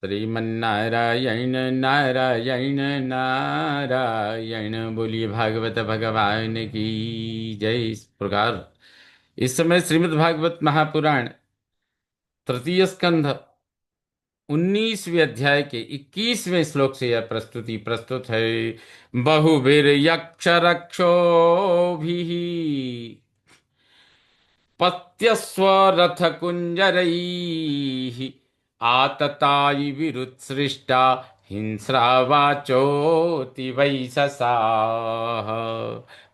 श्रीमन्नारायण नारायण नारायण। बोलिए भागवत भगवान की जय। इस प्रकार इस समय श्रीमद् भागवत महापुराण तृतीय स्कंध 19वें अध्याय के 21वें श्लोक से यह प्रस्तुति प्रस्तुत है। बहुभिर यक्ष रक्षोभिः पत्यस्वरथ कुंजरैः आततायि विरुत्सृष्टा हिंस्रावाचोति वैससाः।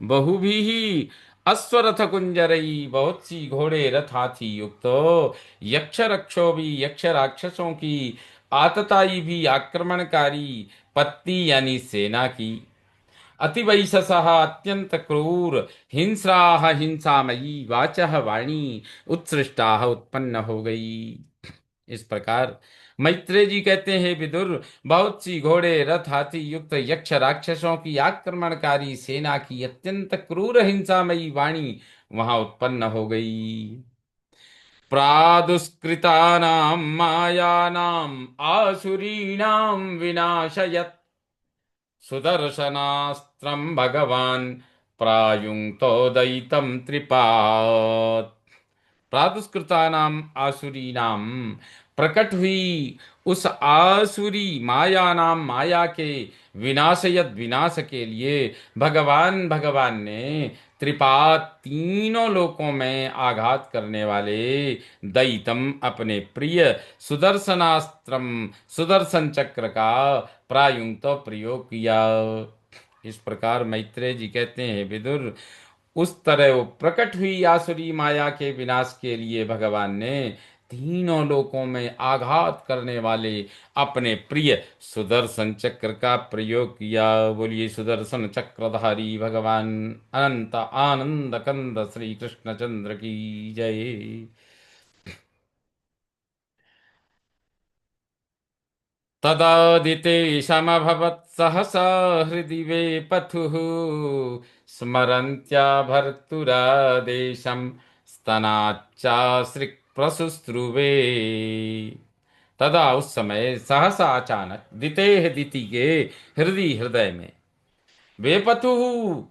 बहुभिः अश्वरथ कुंजरई, बहुत सी घोड़े रथ हाथी युक्त यक्ष रक्षो भी, यक्ष राक्षसों की, आतताई भी, आक्रमणकारी, पत्नी यानी सेना की, अतिवैशसः अत्यंत क्रूर, हिंस्राः हिंसामयी, वाचः वाणी उत्सृष्टाः उत्पन्न हो गई। इस प्रकार मैत्रेय जी कहते हैं, विदुर, बहुत सी घोड़े रथ हाथी युक्त यक्ष राक्षसों की आक्रमणकारी सेना की अत्यंत क्रूर हिंसामयी वाणी वहां उत्पन्न हो गई। प्रादुष्कृतानां मायानाम् आसुरीणां विनाशयत् सुदर्शनास्त्रं भगवान प्रायुङ्क्तो दयितं त्रिपात्। प्रादुष्कृतानाम आसुरी नाम, प्रकट हुई उस आसुरी माया नाम, माया के विनाशयत, विनाश के लिए भगवान भगवान ने त्रिपात, तीनों लोकों में आघात करने वाले, दयितम अपने प्रिय, सुदर्शनास्त्रम सुदर्शन चक्र का प्रायुंग तो प्रयोग किया। इस प्रकार मैत्रेय जी कहते हैं, विदुर, उस तरह वो प्रकट हुई आसुरी माया के विनाश के लिए भगवान ने तीनों लोकों में आघात करने वाले अपने प्रिय सुदर्शन चक्र का प्रयोग किया। बोलिए सुदर्शन चक्रधारी भगवान अनंत आनंद कंद श्री कृष्णचंद्र की जय। तदादितेशमभवत् सहसा हृदि वेपथुः स्मरन्त्या भर्तुरादेशं स्तनाच्चाश्रिक्प्रसुस्रुवे। तदा उस समय सहसा अचानक दितेह, दिति के हृदय, हृदय में, वेपतु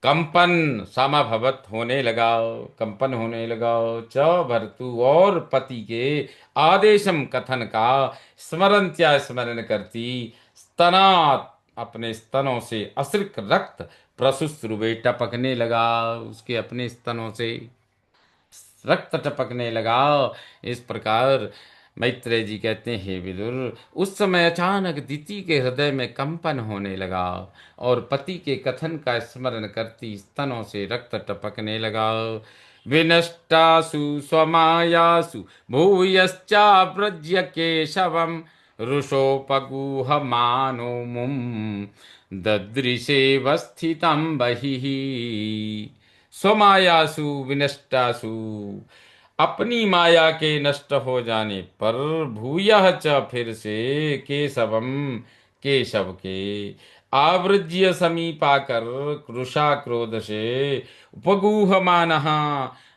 कंपन, समाभवत होने लगा, कंपन होने लगा, च भर्तु और पति के, आदेशम कथन का, स्मरंत्या स्मरण करती, स्तनात अपने स्तनों से, अश्रिक रक्त, प्रसुस्रुवे टपकने लगा, उसके अपने स्तनों से रक्त टपकने लगा। इस प्रकार मैत्रेय जी कहते हैं, विदुर, उस समय अचानक दिति के हृदय में कंपन होने लगा और पति के कथन का स्मरण करती स्तनों से रक्त टपकने लगा। विनष्टासु स्वमायासु भूयश्चाव्रज्य केशवम् रुषोपगूहमानो मुम ददृशेवस्थितं बहिः। स्वमायासु विनष्टासु, अपनी माया के नष्ट हो जाने पर, भूयः च फिर से, केशवम केशव के, आवृज्य समीप आकर, कृषा क्रोध से, उपगूहमानः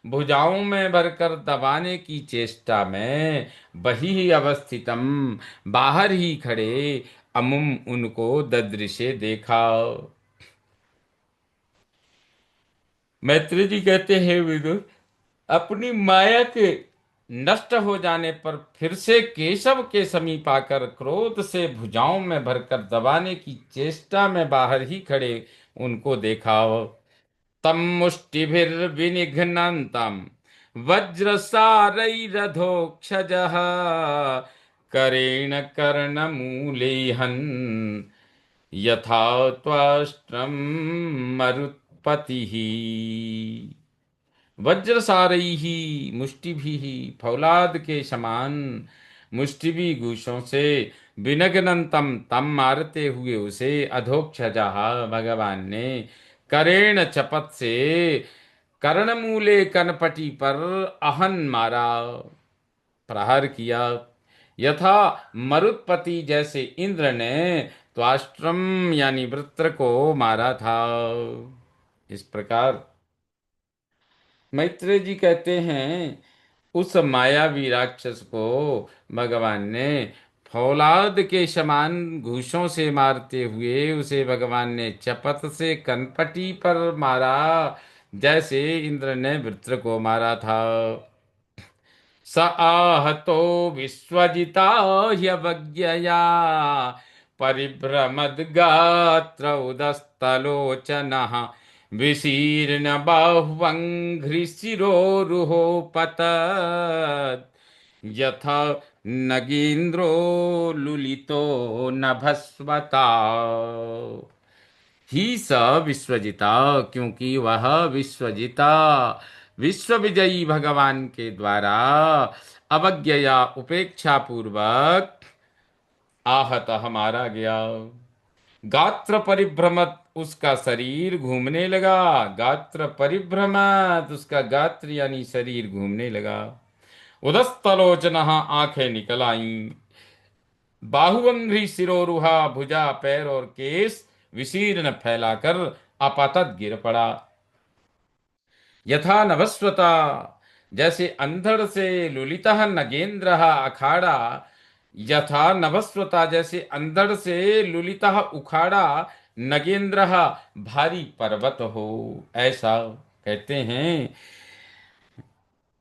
भुजाओं में भरकर दबाने की चेष्टा में, बही अवस्थितम बाहर ही खड़े, अमुम उनको ददृशे देखा। मैत्री जी कहते हैं, विदुर, अपनी माया के नष्ट हो जाने पर फिर से केशव के समीप आकर क्रोध से भुजाओं में भरकर दबाने की चेष्टा में बाहर ही खड़े उनको देखा। तम मुष्टिभिर्विनिघ्नन्तं वज्रसारैरधोक्षजः करेण कर्णमूलेहन् यथा त्वष्ट्रं मरुत्पतिः। वज्रसारैः मुष्टिभिः, फौलाद के समान मुष्टिभी घूसों से, विनग्नन्तम तम मारते हुए उसे, अधोक्षजः भगवान ने, करेण चपत से, कर्णमूले कनपटी पर, अहन मारा, प्रहार किया, यथा मरुत्पति जैसे इंद्र ने त्वाष्ट्रम यानी वृत्र को मारा था। इस प्रकार मैत्रेय जी कहते हैं, उस मायावी राक्षस को भगवान ने फौलाद के समान घूंसों से मारते हुए उसे भगवान ने चपत से कनपटी पर मारा, जैसे इंद्र ने वृत्र को मारा था। स आहतो विश्वजिता ह्यवज्ञया परिभ्रमद्गात्र उदस्तलोचनः विशीर्ण बाह्वङ्घ्रिशिरोरुहोपतत् यथा नगेन्द्रो लुलितो नभस्वता। ही स विश्वजिता, क्योंकि वह विश्वजिता विश्व विजयी भगवान के द्वारा अवज्ञया उपेक्षा पूर्वक आहत मारा गया। गात्र परिभ्रमत, उसका शरीर घूमने लगा। गात्र परिभ्रमत, उसका गात्र यानी शरीर घूमने लगा। उदस्तलोचन, आंखें निकल आईं। बाहुअंघ्रि सिरोरुहा, भुजा पैर और केस विशीर्ण फैलाकर आपातत गिर पड़ा। यथा नभस्वता, जैसे अंधड़ से लुलितः नगेंद्र अखाड़ा। यथा नभस्वता, जैसे अंधड़ से लुलितः उखाड़ा, नगेंद्र भारी पर्वत हो, ऐसा कहते हैं।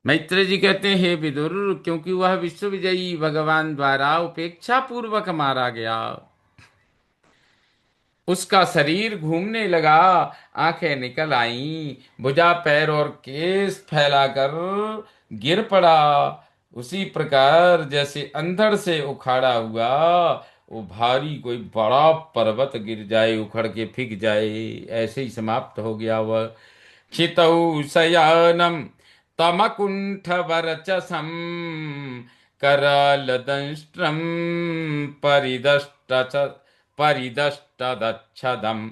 मैत्रेय जी कहते हैं, हे विदुर, क्योंकि वह विश्व विजयी भगवान द्वारा उपेक्षा पूर्वक मारा गया, उसका शरीर घूमने लगा, आंखें निकल आईं, भुजा पैर और केस फैलाकर गिर पड़ा। उसी प्रकार जैसे अंधड़ से उखाड़ा हुआ वो भारी कोई बड़ा पर्वत गिर जाए, उखड़ के फिक जाए, ऐसे ही समाप्त हो गया वह। क्षितौ शयानम तमकुंठ वर्चसम करलदंष्ट्रम परिदष्ट परिदष्टदच्छदम्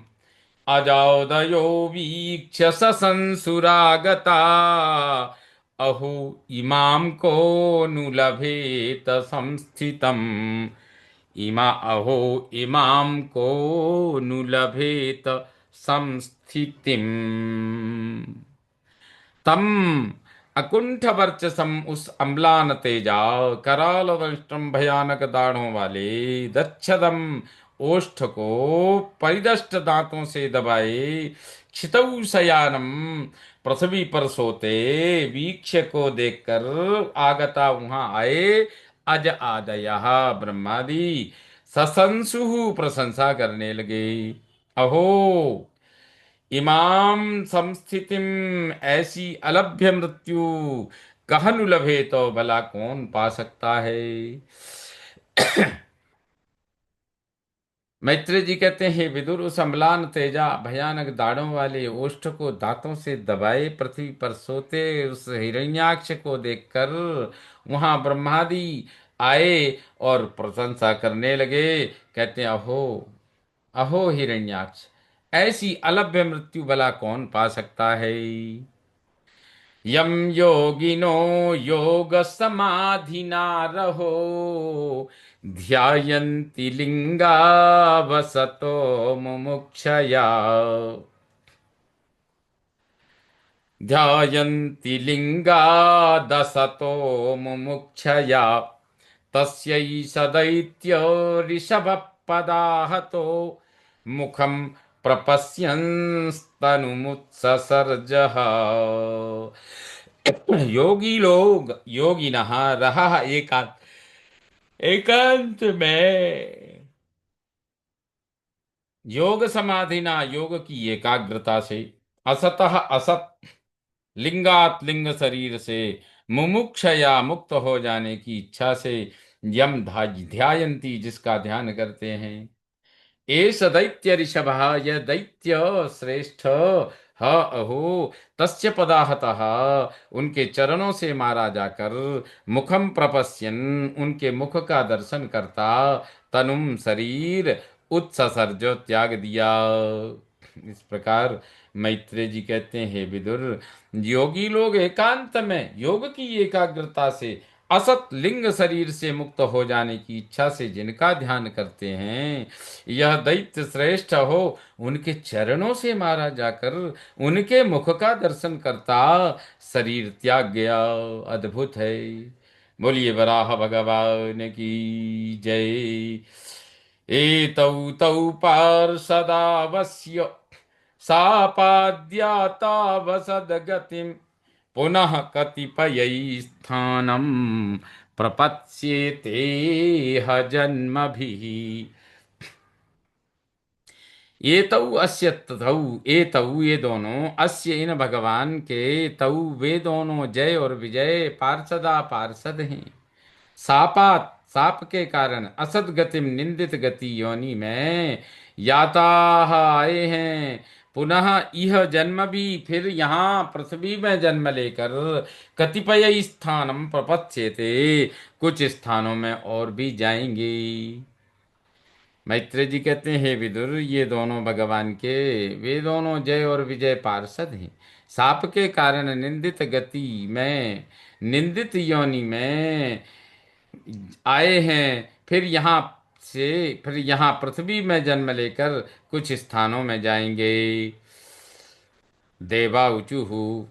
अजादयो वीक्ष्य ससंसुरागता अहो इमां को नु लभेत संस्थितम्। अहो इमां को नु लभेत संस्थितिम्। तम अकुंठ वर्चसम, उस अम्लान तेजा, कराल दंष्ट्रम, भयानक दाढ़ों वाले, दच्छदम, ओष्ठ को, परिदष्ट, दांतों से दबाए, क्षितौ शयानम, पृथ्वी पर सोते, वीक्ष्य को देखकर, आगता वहां आए, अज आदयः, ब्रह्मादि, ससंसु, प्रशंसा करने लगे। अहो इमाम संस्थितिम, ऐसी अलभ्य मृत्यु, कहनु लभे तो भला कौन पा सकता है। मैत्रेय जी कहते हैं, विदुर, उस अम्लान तेजा, भयानक दाढ़ों वाले ओष्ठ को दांतों से दबाए पृथ्वी पर सोते उस हिरण्याक्ष को देखकर वहां ब्रह्मादि आए और प्रशंसा करने लगे। कहते हैं, अहो अहो हिरण्याक्ष, ऐसी अलभ्य मृत्यु भला कौन पा सकता है। यम योगिनो योग समाधिना रहो ध्यायन्ति लिंगावसतो मुमुक्षया। ध्यायन्ति लिंगादसतो मुमुक्षया तस्यै सदैत्य ऋषभपदाहतो मुखं प्रपश्यंस्तनुमुत्ससर्जः। योगी लोग, योगिनः रहा एकांत, एकांत में, योग समाधिना, योग की एकाग्रता से, असतः असत, लिंगात, लिंग शरीर से, मुमुक्षया, मुक्त हो जाने की इच्छा से, यम ध्यायंती, जिसका ध्यान करते हैं। एष दैत्य ऋषभ, यह दैत्य श्रेष्ठ, ह अहो तस्य पदाहतः, उनके चरणों से मारा जाकर, मुखम प्रपश्यन, उनके मुख का दर्शन करता, तनुम, शरीर, उत्ससर्ज, त्याग दिया। इस प्रकार मैत्रेय जी कहते हैं, हे विदुर, योगी लोग एकांत में, योग की एकाग्रता से, असत लिंग शरीर से मुक्त हो जाने की इच्छा से जिनका ध्यान करते हैं, यह दैत्य श्रेष्ठ हो उनके चरणों से मारा जाकर उनके मुख का दर्शन करता शरीर त्याग गया। अद्भुत है। बोलिए वराह भगवान की जय। एतौ तौ पार्षदावस्य सापाद्यातावसद्गतिं पुनः कतिपयैस्थानं प्रपत्स्येते ह जन्मभिः। ये तौ अस्य तौ, ये तौ ये दोनों, अस्य इन भगवान के, तौ वे दोनों, जय और विजय, पार्षदा पार्षद हैं। सापात साप के कारण, असद गतिम निंदित गति योनि में, याताह आए हैं, पुनः यह जन्म भी, फिर यहाँ पृथ्वी में जन्म लेकर, कतिपय स्थानम प्रपत्स्यते, कुछ स्थानों में और भी जाएंगे। मैत्रेय जी कहते हैं, हे विदुर, ये दोनों भगवान के, वे दोनों जय और विजय पार्षद हैं। साप के कारण निंदित गति में, निंदित योनि में आए हैं, फिर यहाँ पृथ्वी में जन्म लेकर कुछ स्थानों में जाएंगे। देवाऊचुः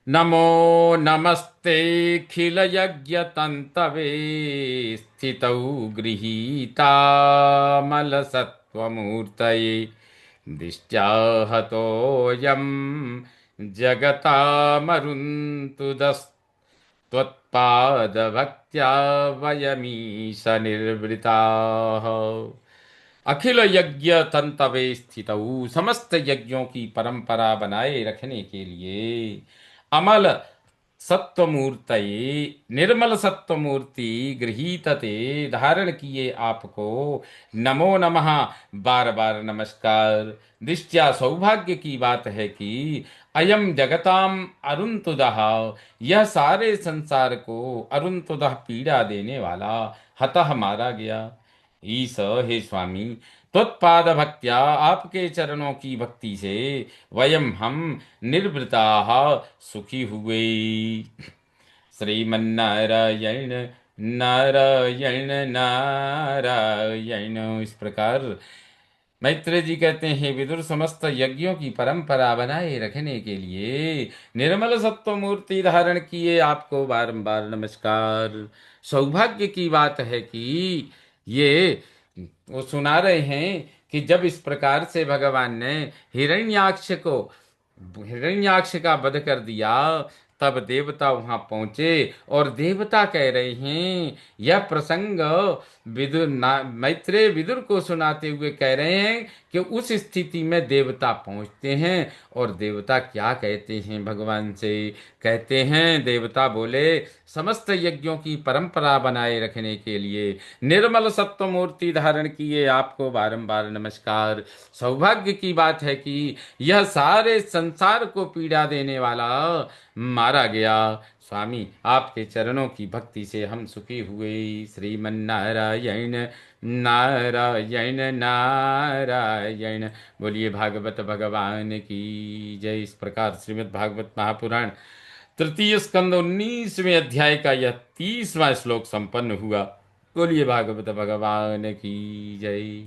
नमो नमस्तेऽखिलयज्ञतन्तवे, स्थितौ गृहीतामलसत्त्वमूर्तये, दिष्ट्या हतोऽयं जगतामरुन्धुदस्त्वत्पादभक्त्या वयमीश निर्वृताः। अखिल यज्ञ तंतवे स्थितौ, समस्त यज्ञों की परंपरा बनाए रखने के लिए, अमल सत्वमूर्तये, निर्मल सत्वमूर्ति, गृहीतते, धारण किए आपको, नमो नमः, बार बार नमस्कार। दृष्टया सौभाग्य की बात है कि अयम जगताम अरुंतुदः, यह सारे संसार को, अरुंतुदः पीड़ा देने वाला, हतः मारा गया। ईश, हे स्वामी, त्वत्पाद भक्त्या, आपके चरणों की भक्ति से, वयम हम, निर्वृताः, सुखी हुए। श्रीमन्नारायण नारायण नारायण। इस प्रकार मैत्रेय जी कहते हैं, विदुर, समस्त यज्ञों की परंपरा बनाए रखने के लिए, निर्मल सत्व मूर्ति धारण किए आपको बारंबार नमस्कार। सौभाग्य की बात है कि ये वो सुना रहे हैं कि जब इस प्रकार से भगवान ने हिरण्याक्ष का वध कर दिया, तब देवता वहां पहुंचे, और देवता कह रहे हैं, यह प्रसंग मैत्रेय विदुर को सुनाते हुए कह रहे हैं कि उस स्थिति में देवता पहुंचते हैं, और देवता क्या कहते हैं भगवान से। कहते हैं, देवता बोले, समस्त यज्ञों की परंपरा बनाए रखने के लिए, निर्मल सत्व मूर्ति धारण किए आपको बारंबार नमस्कार। सौभाग्य की बात है कि यह सारे संसार को पीड़ा देने वाला मारा गया। स्वामी, आपके चरणों की भक्ति से हम सुखी हुए। श्रीमन्नारायण नारायण नारायण। बोलिए भागवत भगवान की जय। इस प्रकार श्रीमद् भागवत महापुराण तृतीय स्कंद 19वें अध्याय का यह 30वां श्लोक संपन्न हुआ। बोलिए भागवत भगवान की जय।